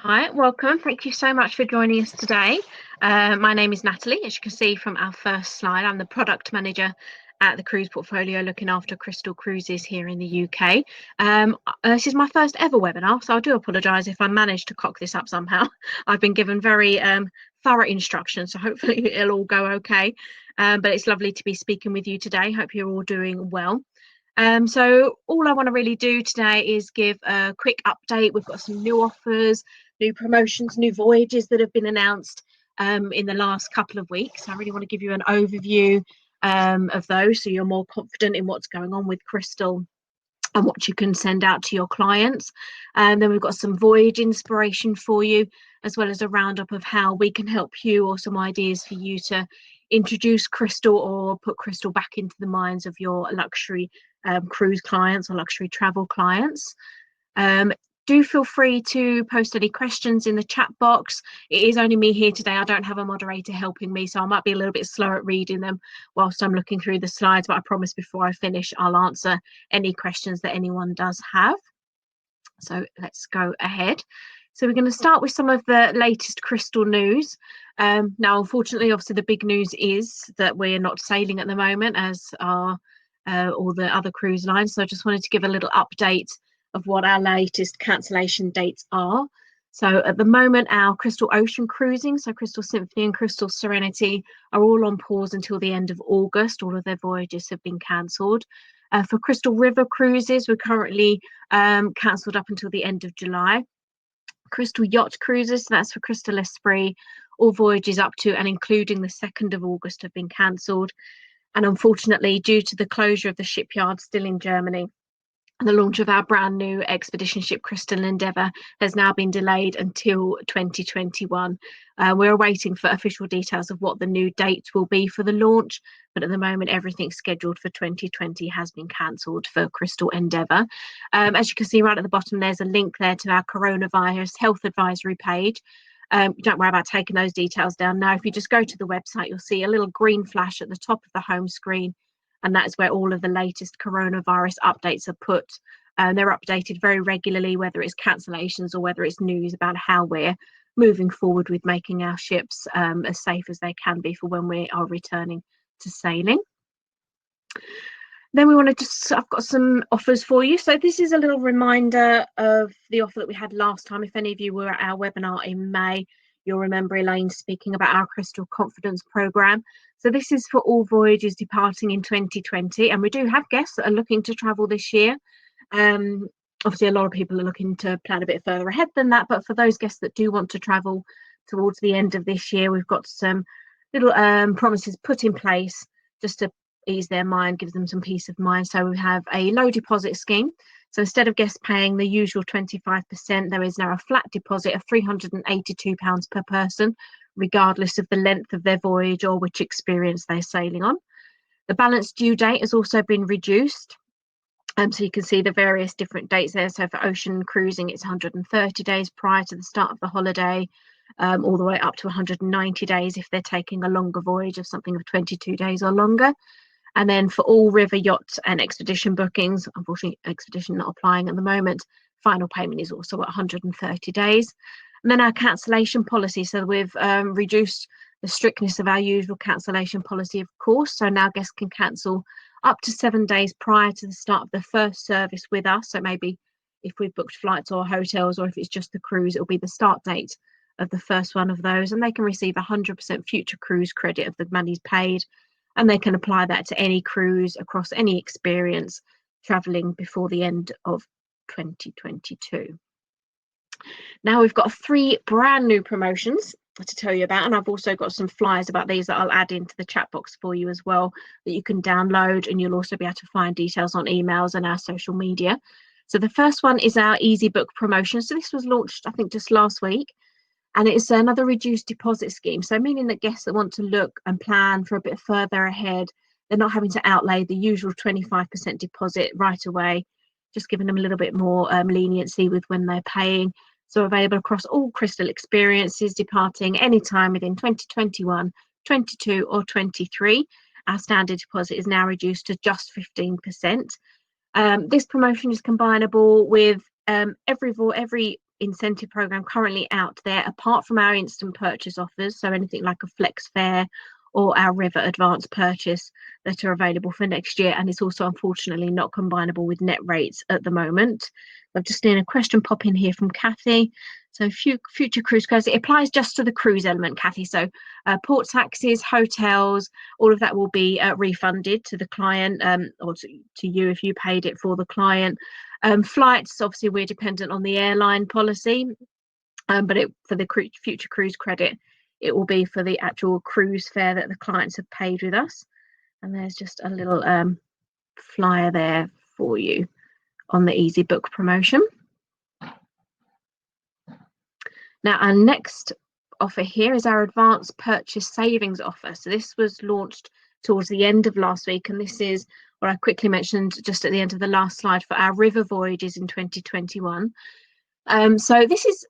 Hi, welcome. Thank you so much for joining us today. My name is Natalie. As you can see from our first slide, I'm the product manager at the cruise portfolio looking after Crystal Cruises here in the UK. This is my first ever webinar, so I do apologise if I managed to cock this up somehow. I've been given very thorough instructions, so hopefully it'll all go okay. But it's lovely to be speaking with you today. Hope you're all doing well. So all I want to really do today is give a quick update. We've got some new offers, new promotions, new voyages that have been announced in the last couple of weeks. I really want to give you an overview of those so you're more confident in what's going on with Crystal and what you can send out to your clients. And then we've got some voyage inspiration for you, as well as a roundup of how we can help you, or some ideas for you to introduce Crystal or put Crystal back into the minds of your luxury cruise clients or luxury travel clients. Do feel free to post any questions in the chat box. It is only me here today. I don't have a moderator helping me, so I might be a little bit slow at reading them whilst I'm looking through the slides, but I promise before I finish, I'll answer any questions that anyone does have. So let's go ahead. So we're going to start with some of the latest Crystal news. Now, unfortunately, obviously, the big news is that we're not sailing at the moment, as are all the other cruise lines. So I just wanted to give a little update of what our latest cancellation dates are. So at the moment, our Crystal Ocean cruising, so Crystal Symphony and Crystal Serenity, are all on pause until the end of August. All of their voyages have been cancelled. For Crystal River cruises, we're currently cancelled up until the end of July. Crystal Yacht cruises, so that's for Crystal Esprit, all voyages up to and including the 2nd of August have been cancelled. And unfortunately, due to the closure of the shipyard still in Germany, the launch of our brand new expedition ship Crystal Endeavour has now been delayed until 2021. We're waiting for official details of what the new dates will be for the launch, but at the moment everything scheduled for 2020 has been cancelled for Crystal Endeavour. As you can see right at the bottom, there's a link there to our coronavirus health advisory page. Don't worry about taking those details down now. If you just go to the website, you'll see a little green flash at the top of the home screen, and that's where all of the latest coronavirus updates are put. They're updated very regularly, whether it's cancellations or whether it's news about how we're moving forward with making our ships as safe as they can be for when we are returning to sailing. Then I've got some offers for you. So this is a little reminder of the offer that we had last time. If any of you were at our webinar in May, you'll remember Elaine speaking about our Crystal Confidence programme. So this is for all voyages departing in 2020. And we do have guests that are looking to travel this year. Obviously, a lot of people are looking to plan a bit further ahead than that. But for those guests that do want to travel towards the end of this year, we've got some little promises put in place just to ease their mind, gives them some peace of mind. So we have a low deposit scheme. So instead of guests paying the usual 25%, there is now a flat deposit of £382 per person, regardless of the length of their voyage or which experience they're sailing on. The balance due date has also been reduced. So you can see the various different dates there. So for ocean cruising, it's 130 days prior to the start of the holiday, all the way up to 190 days if they're taking a longer voyage of something of 22 days or longer. And then for all river yacht and expedition bookings, unfortunately, expedition not applying at the moment, final payment is also at 130 days. And then our cancellation policy. So we've reduced the strictness of our usual cancellation policy, of course. So now guests can cancel up to 7 days prior to the start of the first service with us. So maybe if we've booked flights or hotels, or if it's just the cruise, it'll be the start date of the first one of those. And they can receive 100% future cruise credit of the monies paid. And they can apply that to any cruise across any experience travelling before the end of 2022. Now we've got 3 brand new promotions to tell you about, and I've also got some flyers about these that I'll add into the chat box for you as well, that you can download, and you'll also be able to find details on emails and our social media. So the first one is our Easy Book promotion. So this was launched, I think, just last week. And it's another reduced deposit scheme. So meaning that guests that want to look and plan for a bit further ahead, they're not having to outlay the usual 25% deposit right away, just giving them a little bit more leniency with when they're paying. So available across all Crystal experiences departing anytime within 2021, 22 or 23. Our standard deposit is now reduced to just 15%. This promotion is combinable with every incentive program currently out there, apart from our instant purchase offers, so anything like a flex fare or our river advance purchase that are available for next year, and it's also unfortunately not combinable with net rates at the moment. I've just seen a question pop in here from Kathy. So future cruise credits, it applies just to the cruise element, Kathy. So port taxes, hotels, all of that will be refunded to the client, or to you if you paid it for the client. Flights, obviously we're dependent on the airline policy, but for the future cruise credit, it will be for the actual cruise fare that the clients have paid with us. And there's just a little flyer there for you on the Easy Book promotion. Now, our next offer here is our advanced purchase savings offer. So this was launched towards the end of last week, and this is what I quickly mentioned just at the end of the last slide for our river voyages in 2021. So this is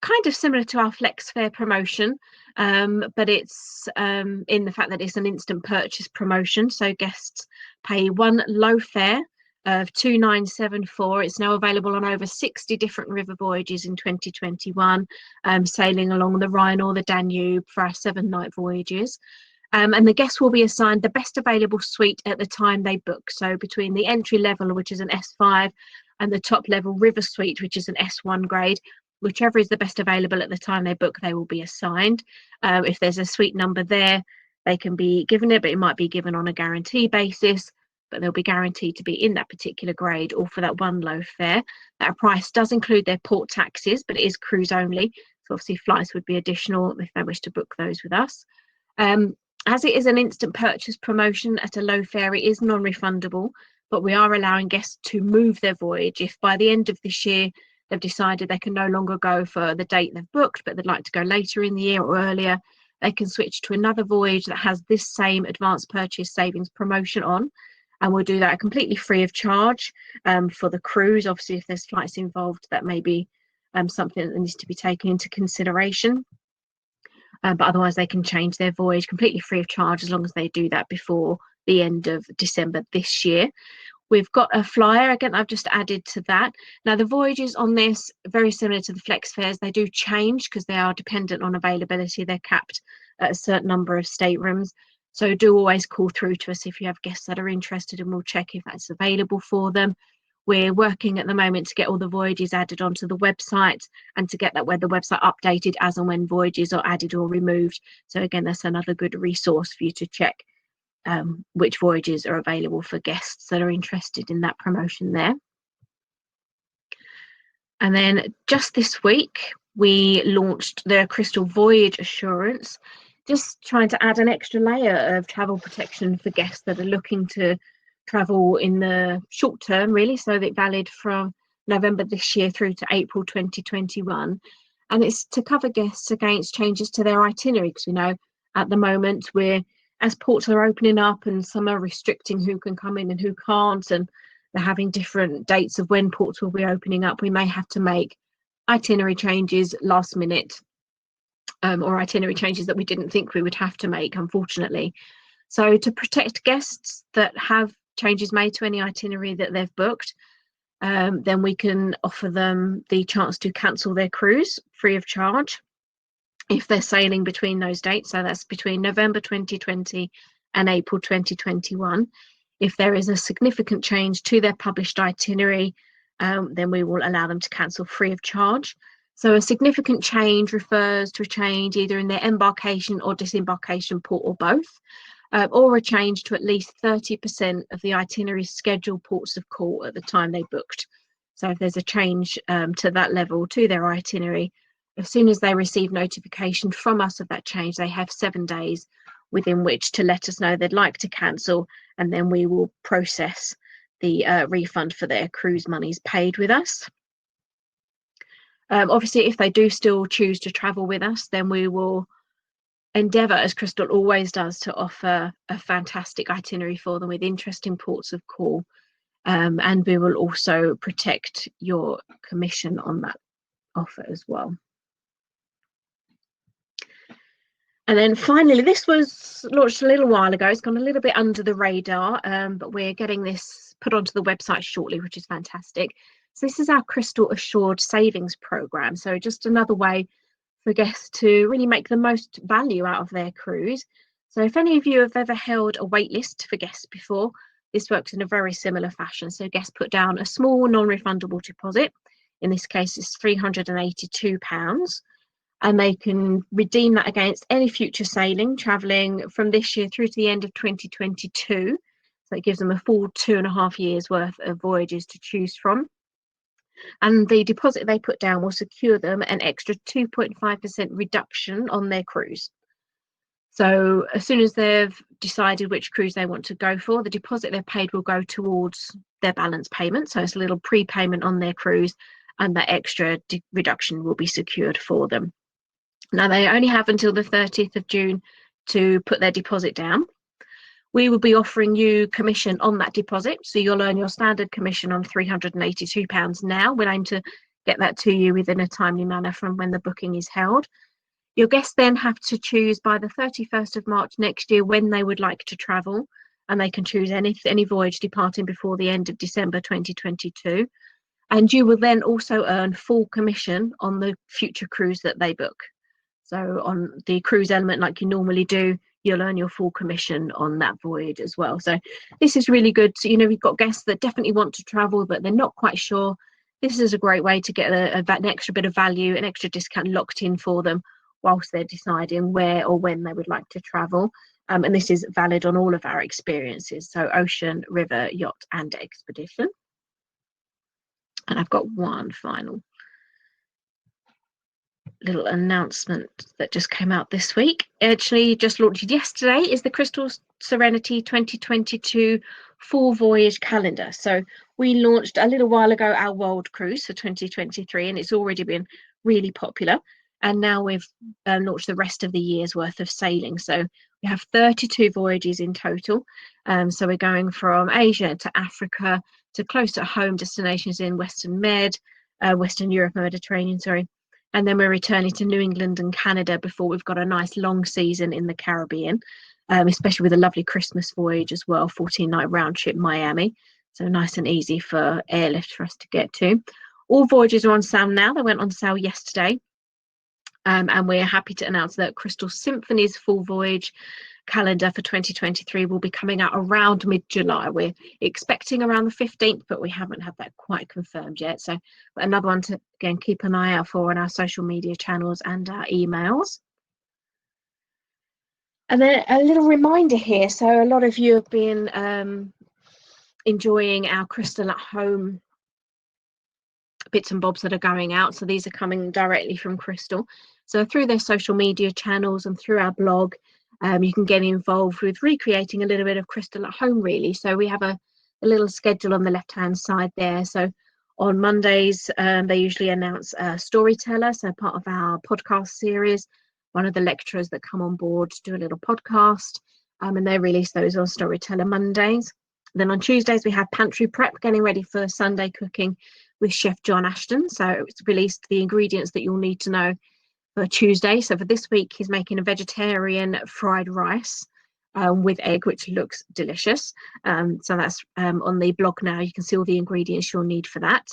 kind of similar to our flex fare promotion, but it's in the fact that it's an instant purchase promotion. So guests pay one low fare of 2,974. It's now available on over 60 different river voyages in 2021, sailing along the Rhine or the Danube for our 7-night voyages. And the guests will be assigned the best available suite at the time they book. So between the entry level, which is an S5, and the top level river suite, which is an S1 grade, whichever is the best available at the time they book, they will be assigned. If there's a suite number there, they can be given it, but it might be given on a guarantee basis, but they'll be guaranteed to be in that particular grade or for that one low fare. That price does include their port taxes, but it is cruise only. So obviously flights would be additional if they wish to book those with us. As it is an instant purchase promotion at a low fare, it is non-refundable, but we are allowing guests to move their voyage. If by the end of this year they've decided they can no longer go for the date they've booked, but they'd like to go later in the year or earlier, they can switch to another voyage that has this same advanced purchase savings promotion on, and we'll do that completely free of charge for the cruise. Obviously, if there's flights involved, that may be something that needs to be taken into consideration. But otherwise, they can change their voyage completely free of charge as long as they do that before the end of December this year. We've got a flyer, again, I've just added to that. Now, the voyages on this, very similar to the flex fares, they do change because they are dependent on availability. They're capped at a certain number of staterooms. So do always call through to us if you have guests that are interested, and we'll check if that's available for them. We're working at the moment to get all the voyages added onto the website and to get the website updated as and when voyages are added or removed. So again, that's another good resource for you to check which voyages are available for guests that are interested in that promotion there. And then just this week, we launched the Crystal Voyage Assurance, just trying to add an extra layer of travel protection for guests that are looking to travel in the short term, really, so that valid from November this year through to April 2021. And it's to cover guests against changes to their itinerary, because we know at the moment as ports are opening up and some are restricting who can come in and who can't, and they're having different dates of when ports will be opening up, we may have to make itinerary changes last minute, or itinerary changes that we didn't think we would have to make, unfortunately. So to protect guests that have changes made to any itinerary that they've booked, then we can offer them the chance to cancel their cruise free of charge if they're sailing between those dates. So that's between November 2020 and April 2021. If there is a significant change to their published itinerary, then we will allow them to cancel free of charge. So a significant change refers to a change either in their embarkation or disembarkation port, or both, or a change to at least 30% of the itinerary scheduled ports of call at the time they booked. So if there's a change to that level to their itinerary, as soon as they receive notification from us of that change, they have 7 days within which to let us know they'd like to cancel, and then we will process the refund for their cruise monies paid with us. Obviously, if they do still choose to travel with us, then we will endeavour, as Crystal always does, to offer a fantastic itinerary for them with interesting ports of call, and we will also protect your commission on that offer as well. And then finally, this was launched a little while ago. It's gone a little bit under the radar, but we're getting this put onto the website shortly, which is fantastic. So this is our Crystal Assured Savings Programme. So just another way for guests to really make the most value out of their cruise. So if any of you have ever held a wait list for guests before, this works in a very similar fashion. So guests put down a small non-refundable deposit. In this case, it's £382. And they can redeem that against any future sailing, travelling from this year through to the end of 2022. So it gives them a full 2.5 years worth of voyages to choose from. And the deposit they put down will secure them an extra 2.5% reduction on their cruise. So as soon as they've decided which cruise they want to go for, the deposit they've paid will go towards their balance payment. So it's a little prepayment on their cruise, and that extra reduction will be secured for them. Now, they only have until the 30th of June to put their deposit down. We will be offering you commission on that deposit. So you'll earn your standard commission on £382 now. We'll aim to get that to you within a timely manner from when the booking is held. Your guests then have to choose by the 31st of March next year when they would like to travel, and they can choose any voyage departing before the end of December 2022. And you will then also earn full commission on the future cruise that they book. So on the cruise element, like you normally do, you'll earn your full commission on that voyage as well. So this is really good. So, we've got guests that definitely want to travel, but they're not quite sure. This is a great way to get an extra bit of value, an extra discount locked in for them whilst they're deciding where or when they would like to travel. And this is valid on all of our experiences. So ocean, river, yacht and expedition. And I've got one final little announcement that just came out this week. Actually just launched yesterday is the Crystal Serenity 2022 full voyage calendar. So we launched a little while ago our world cruise for 2023, and it's already been really popular. And now we've launched the rest of the year's worth of sailing. So we have 32 voyages in total. So we're going from Asia to Africa to close to home destinations in Western Europe, Mediterranean, sorry. And then we're returning to New England and Canada before we've got a nice long season in the Caribbean, especially with a lovely Christmas voyage as well, 14-night round trip Miami. So nice and easy for airlift for us to get to. All voyages are on sale now. They went on sale yesterday. And we're happy to announce that Crystal Symphony's full voyage calendar for 2023 will be coming out around mid-July. We're expecting around the 15th, but we haven't had that quite confirmed yet. So another one to, again, keep an eye out for on our social media channels and our emails. And then a little reminder here. So a lot of you have been enjoying our Crystal at Home bits and bobs that are going out. So these are coming directly from Crystal. So through their social media channels and through our blog, you can get involved with recreating a little bit of Crystal at Home, really. So we have a little schedule on the left-hand side there. So on Mondays, they usually announce a storyteller, so part of our podcast series. One of the lecturers that come on board to do a little podcast, and they release those on Storyteller Mondays. Then on Tuesdays, we have pantry prep, getting ready for Sunday cooking with Chef John Ashton. So it's released the ingredients that you'll need to know for Tuesday. So for this week, he's making a vegetarian fried rice with egg, which looks delicious. So that's on the blog now. You can see all the ingredients you'll need for that.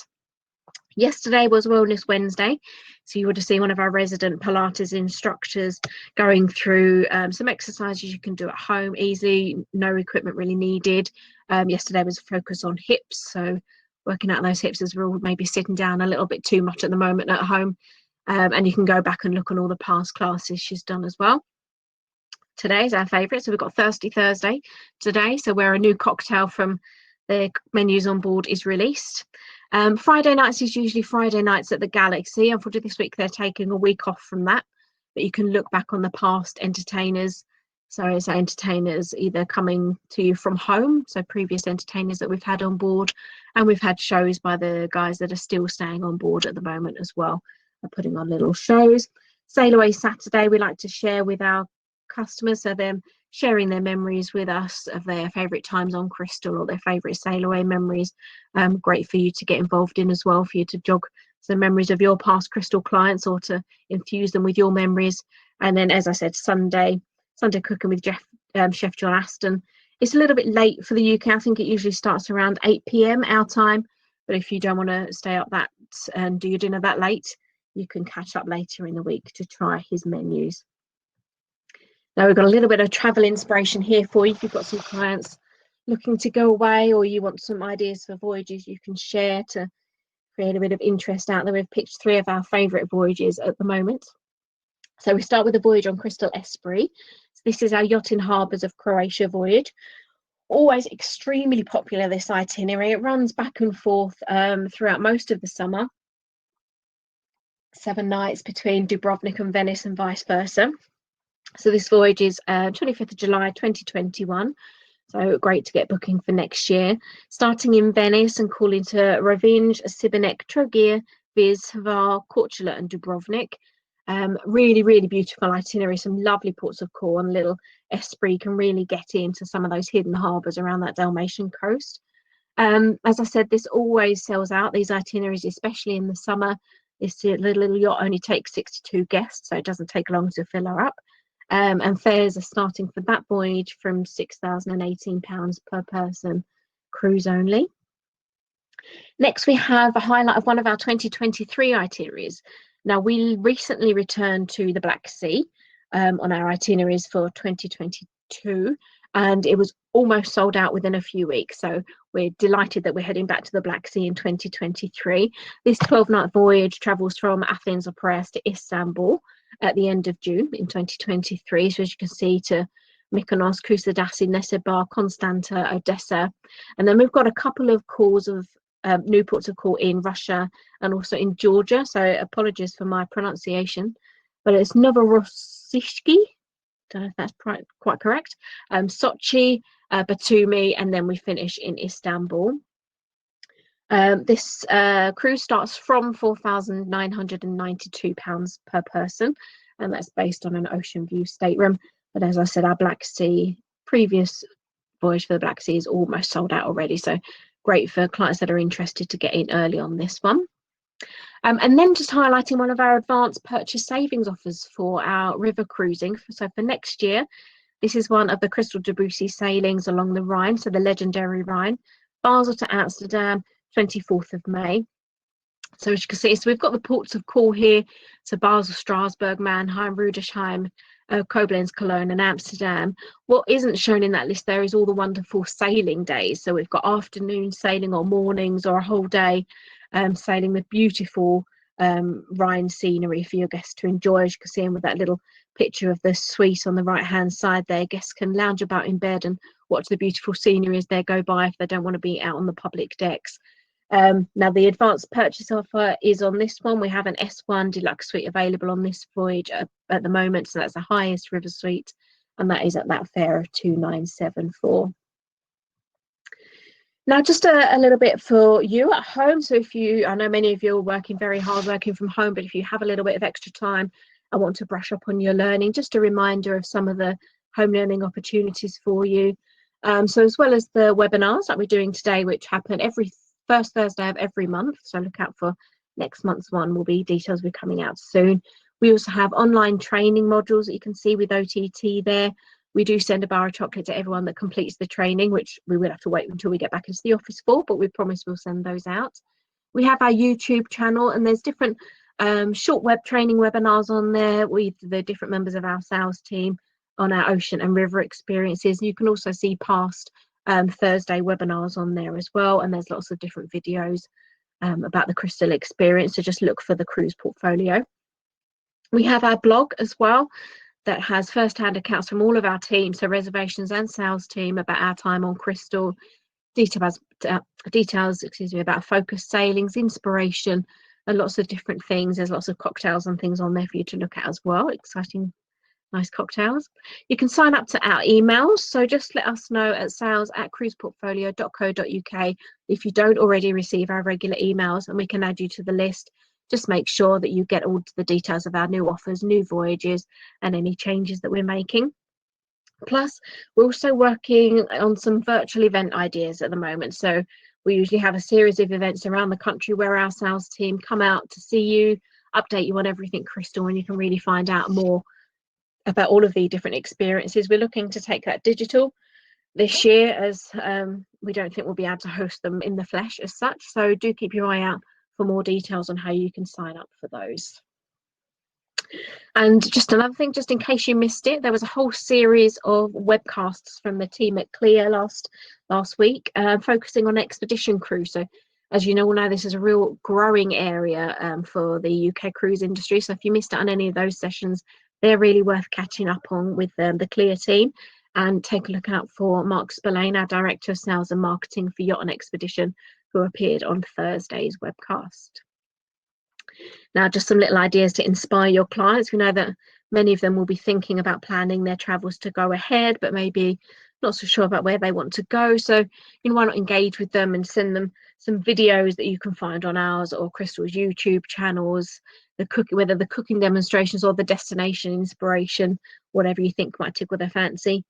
Yesterday was Wellness Wednesday, so you would have seen one of our resident Pilates instructors going through some exercises you can do at home easily, no equipment really needed. Yesterday was a focus on hips, so working out those hips as we're all maybe sitting down a little bit too much at the moment at home. And you can go back and look on all the past classes she's done as well. Today's our favourite, so we've got Thirsty Thursday today, so where a new cocktail from the menus on board is released. Friday nights is usually Friday nights at the Galaxy. Unfortunately, this week they're taking a week off from that, but you can look back on the past entertainers. So it's entertainers either coming to you from home, so previous entertainers that we've had on board, and we've had shows by the guys that are still staying on board at the moment as well, putting on little shows. Sail Away Saturday, we like to share with our customers, so them sharing their memories with us of their favourite times on Crystal or their favourite sail away memories. Great for you to get involved in as well, for you to jog some memories of your past Crystal clients or to infuse them with your memories. And then, as I said, Sunday cooking with Chef John Aston. It's a little bit late for the UK. I think it usually starts around 8 p.m. our time. But if you don't want to stay up that and do your dinner that late, you can catch up later in the week to try his menus. Now we've got a little bit of travel inspiration here for you. If you've got some clients looking to go away, or you want some ideas for voyages you can share to create a bit of interest out there, we've picked 3 of our favourite voyages at the moment. So we start with a voyage on Crystal Esprit. So this is our Yachting Harbours of Croatia voyage. Always extremely popular, this itinerary. It runs back and forth throughout most of the summer. 7 nights between Dubrovnik and Venice and vice versa. So this voyage is 25th of July 2021. So great to get booking for next year. Starting in Venice and calling to Revenge, Sibenek, Trogir, Vis, Hvar, Korčula and Dubrovnik. Really, really beautiful itinerary, some lovely ports of call, and little Esprit can really get into some of those hidden harbours around that Dalmatian coast. As I said, this always sells out, these itineraries, especially in the summer. This little yacht only takes 62 guests, so it doesn't take long to fill her up. And fares are starting for that voyage from £6,018 per person, cruise only. Next, we have a highlight of one of our 2023 itineraries. Now, we recently returned to the Black Sea on our itineraries for 2022, and it was almost sold out within a few weeks. So we're delighted that we're heading back to the Black Sea in 2023. This 12-night voyage travels from Athens or Piraeus to Istanbul at the end of June in 2023. So as you can see, to Mykonos, Kusadasi, Nesebar, Constanta, Odessa. And then we've got a couple of calls of new ports of call in Russia and also in Georgia. So apologies for my pronunciation, but it's Novorossiysk. Don't know if that's quite correct. Sochi, Batumi, and then we finish in Istanbul. This cruise starts from £4,992 per person, and that's based on an ocean view stateroom. But as I said, our Black Sea, previous voyage for the Black Sea is almost sold out already. So great for clients that are interested to get in early on this one. And then just highlighting one of our advanced purchase savings offers for our river cruising. So for next year, this is one of the Crystal Debussy sailings along the Rhine, so the legendary Rhine, Basel to Amsterdam, 24th of May. So as you can see, so we've got the ports of call here, so Basel, Strasbourg, Mannheim, Rudesheim, Koblenz, Cologne and Amsterdam. What isn't shown in that list there is all the wonderful sailing days. So we've got afternoon sailing or mornings or a whole day sailing with beautiful Rhine scenery for your guests to enjoy. As you can see with that little picture of the suite on the right hand side there, guests can lounge about in bed and watch the beautiful scenery as they go by if they don't want to be out on the public decks. Now the advanced purchase offer is on this one. We have an S1 deluxe suite available on this voyage at the moment, so that's the highest river suite, and that is at that fare of 2,974. Now just a little bit for you at home. So if you, I know many of you are working very hard, working from home, but if you have a little bit of extra time and want to brush up on your learning, just a reminder of some of the home learning opportunities for you. So as well as the webinars that we're doing today, which happen every first Thursday of every month, so look out for next month's one, will be details will be coming out soon. We also have online training modules that you can see with OTT there. We do send a bar of chocolate to everyone that completes the training, which we will have to wait until we get back into the office for, but we promise we'll send those out. We have our YouTube channel, and there's different short web training webinars on there with the different members of our sales team on our ocean and river experiences. You can also see past Thursday webinars on there as well, and there's lots of different videos about the Crystal experience, so just look for the cruise portfolio. We have our blog as well that has first-hand accounts from all of our team, so reservations and sales team, about our time on Crystal, details about focused sailings, inspiration, and lots of different things. There's lots of cocktails and things on there for you to look at as well. Exciting, nice cocktails. You can sign up to our emails, so just let us know at sales@cruiseportfolio.co.uk if you don't already receive our regular emails, and we can add you to the list. Just make sure that you get all the details of our new offers, new voyages, and any changes that we're making. Plus, we're also working on some virtual event ideas at the moment. So we usually have a series of events around the country where our sales team come out to see you, update you on everything Crystal, and you can really find out more about all of the different experiences. We're looking to take that digital. this year, as we don't think we'll be able to host them in the flesh as such. So do keep your eye out for more details on how you can sign up for those. And just another thing, just in case you missed it, there was a whole series of webcasts from the team at Clear last week, focusing on expedition cruise. So as you know now, this is a real growing area for the UK cruise industry. So if you missed out on any of those sessions, they're really worth catching up on with the Clear team. And take a look out for Mark Spillane, our Director of Sales and Marketing for Yacht and Expedition, who appeared on Thursday's webcast. Now, just some little ideas to inspire your clients. We know that many of them will be thinking about planning their travels to go ahead, but maybe not so sure about where they want to go. So, why not engage with them and send them some videos that you can find on ours or Crystal's YouTube channels, whether the cooking demonstrations or the destination inspiration, whatever you think might tickle their fancy.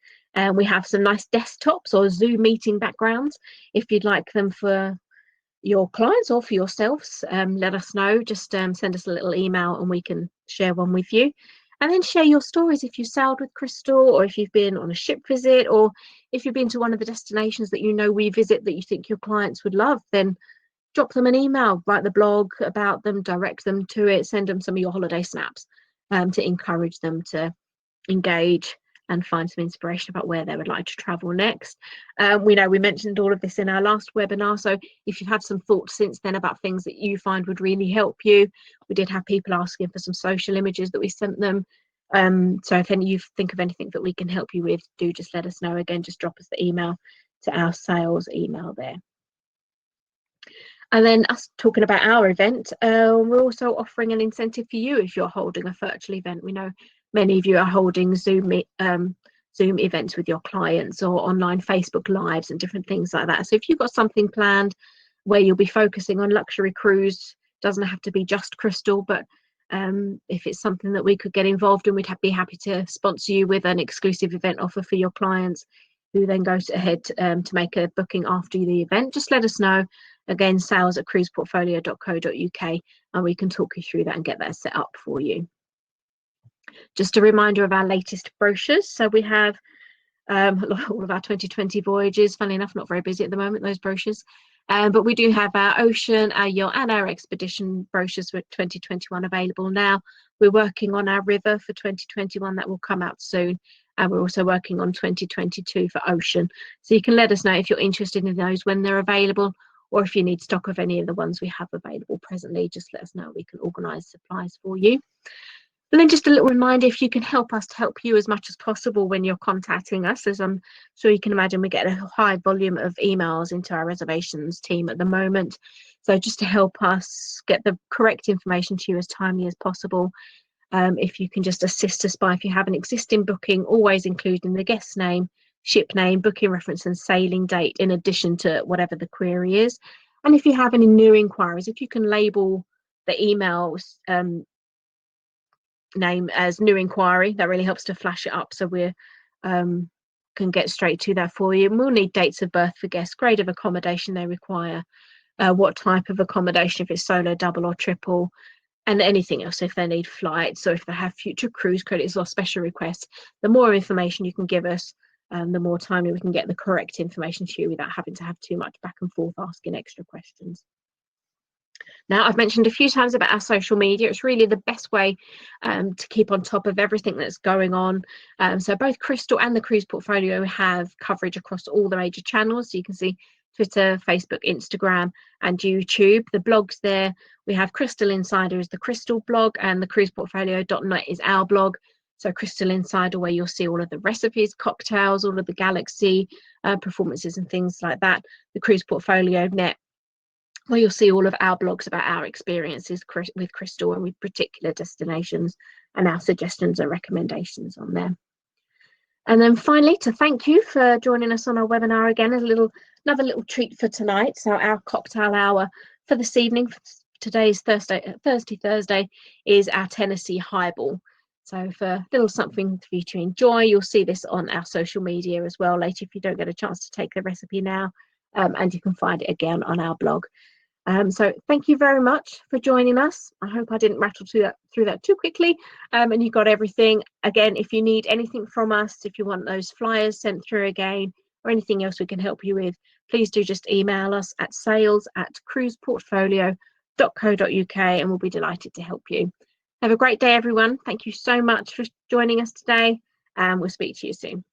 We have some nice desktops or Zoom meeting backgrounds if you'd like them for your clients or for yourselves. Let us know. Just send us a little email and we can share one with you. And then share your stories if you sailed with Crystal, or if you've been on a ship visit, or if you've been to one of the destinations that we visit that you think your clients would love. Then drop them an email, write the blog about them, direct them to it, send them some of your holiday snaps to encourage them to engage and find some inspiration about where they would like to travel next. We know we mentioned all of this in our last webinar, so if you've had some thoughts since then about things that you find would really help you, we did have people asking for some social images that we sent them. So if you think of anything that we can help you with, do just let us know. Again, just drop us the email to our sales email there. And then us talking about our event, we're also offering an incentive for you if you're holding a virtual event. We know many of you are holding Zoom events with your clients or online Facebook Lives and different things like that. So if you've got something planned where you'll be focusing on luxury cruise, doesn't have to be just Crystal, but if it's something that we could get involved in, we'd be happy to sponsor you with an exclusive event offer for your clients who then goes ahead to make a booking after the event. Just let us know. Again, sales@cruiseportfolio.co.uk, and we can talk you through that and get that set up for you. Just a reminder of our latest brochures. So we have all of our 2020 voyages. Funnily enough, not very busy at the moment, those brochures. But we do have our ocean, our yacht and our expedition brochures for 2021 available now. We're working on our river for 2021. That will come out soon. And we're also working on 2022 for ocean. So you can let us know if you're interested in those when they're available, or if you need stock of any of the ones we have available presently, just let us know. We can organise supplies for you. And then just a little reminder, if you can help us to help you as much as possible when you're contacting us, as I'm sure you can imagine, we get a high volume of emails into our reservations team at the moment. So just to help us get the correct information to you as timely as possible, if you can just assist us by, if you have an existing booking, always including the guest name, ship name, booking reference and sailing date in addition to whatever the query is. And if you have any new inquiries, if you can label the emails name as new inquiry, that really helps to flash it up so we can get straight to that for you. And we'll need dates of birth for guests, grade of accommodation they require, what type of accommodation, if it's solo, double or triple, and anything else, if they need flights or if they have future cruise credits or special requests. The more information you can give us, the more timely we can get the correct information to you without having to have too much back and forth asking extra questions. Now, I've mentioned a few times about our social media. It's really the best way to keep on top of everything that's going on. So both Crystal and the Cruise Portfolio have coverage across all the major channels. So you can see Twitter, Facebook, Instagram, and YouTube. The blogs there, we have Crystal Insider is the Crystal blog, and the cruiseportfolio.net is our blog. So Crystal Insider, where you'll see all of the recipes, cocktails, all of the Galaxy performances and things like that. The Cruise Portfolio net, where you'll see all of our blogs about our experiences with Crystal and with particular destinations, and our suggestions and recommendations on there. And then finally, to thank you for joining us on our webinar again, another little treat for tonight. So our cocktail hour for this evening, for today's Thursday, is our Tennessee Highball. So for a little something for you to enjoy, you'll see this on our social media as well later if you don't get a chance to take the recipe now, and you can find it again on our blog. So thank you very much for joining us. I hope I didn't rattle through that too quickly, and you got everything. Again, if you need anything from us, if you want those flyers sent through again, or anything else we can help you with, please do just email us at sales@cruiseportfolio.co.uk and we'll be delighted to help you. Have a great day, everyone. Thank you so much for joining us today, and we'll speak to you soon.